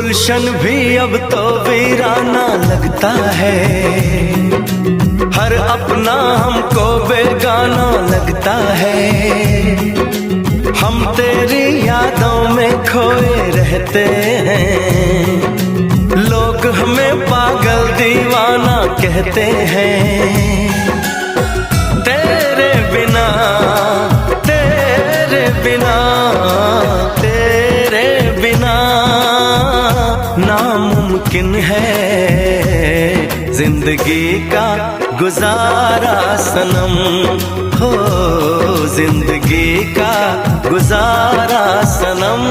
गुलशन भी अब तो वीराना लगता है, हर अपना हमको बेगाना लगता है। हम तेरी यादों में खोए रहते हैं, लोग हमें पागल दीवाना कहते हैं। तेरे बिना तेरे बिना तेरे बिना नामुमकिन है जिंदगी का गुजारा सनम, हो जिंदगी का गुजारा सनम।